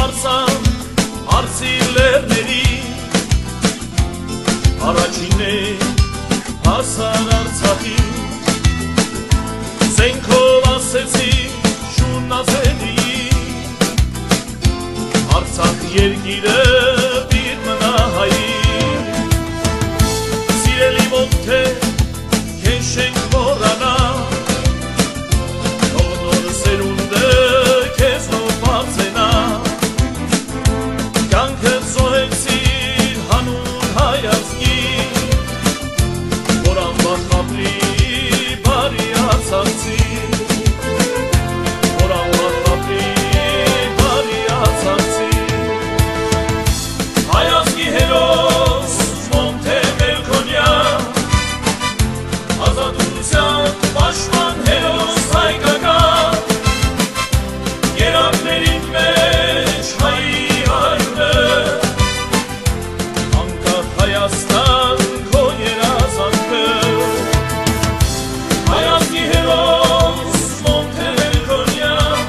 դարձան արծի լեռների առաջինն է հասար Արցախի զենքով ասեցի շունացելի Արցախ երկիրը պիր մնա հայի սիրելի ոնթե քեզ չենք մոռանա նոր սերունդը քեզ նոր բարձենա կյանքը զոհեցիր հանուն հայացքի որ անվախ ապրի բարի Արցախցի որ անվախ ապրի բարի Արցախցի հայացքի հերոս Մոնթե Մելքոնյան ազատության պաշտպան հերոս հայկական երակներին մեջ հայի արյունը անկախ Հայաստան քո երազանքը հայացքի հերոս Մոնթե Մելքոնյան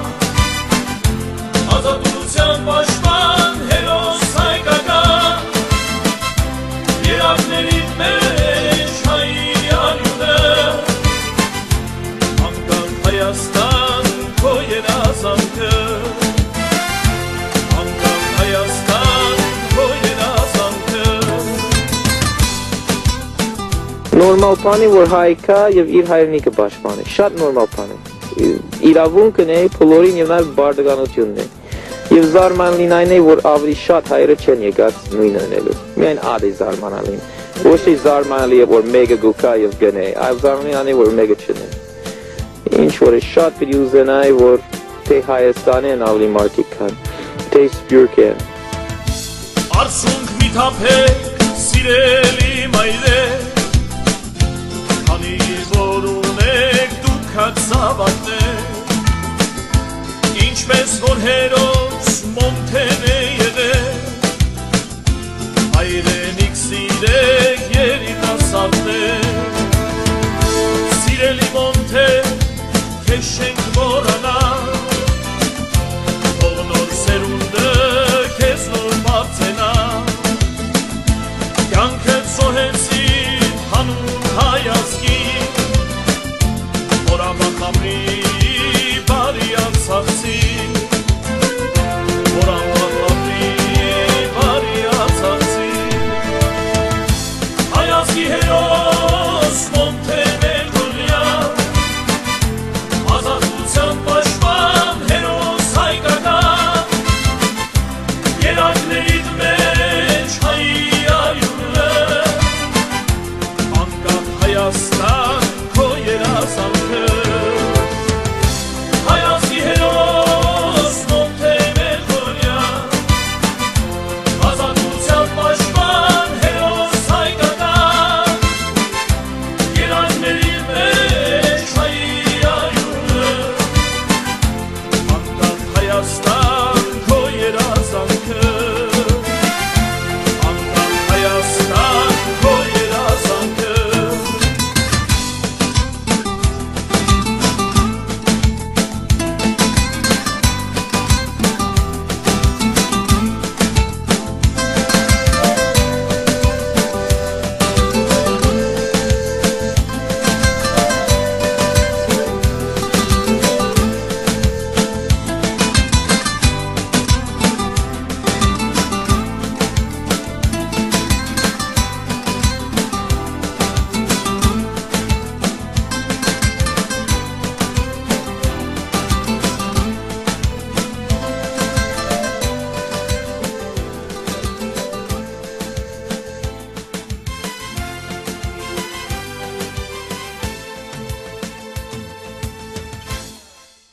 ազատության պաշտպան հերոս հայկական երակներին մեջ հայի արյունը անկախ Հայաստան քո երազանքը անկախ Հայաստան քո երազանքը Նորմալ բան է, որ հայ կա եւ իր հայրենիքը պաշտպանի, շատ նորմալ բան է։ Իրավունքն է, բոլորին եւ նաեւ բարդականությունն է։ Եվ զարմանալին այն է, որ ավելի շատ հայերը չեն եկած նույնը անելու։ Միայն ադը զարմանալին։ Ոչ թե զարմանալի է, որ մեկը գուկա եւ գնե, այլ զարմանալին այն է, որ մեկը չնե։ Ինչ որ է շատ պիտի ուզենայի, որ թե Հայաստանն ավելի մարդիկ կան, թե Սփյուռք են։ Արցունք մի թափեք սիրելի մայրեր քանի որ ունեք դուք հացավատներ ինչպես որ հերոս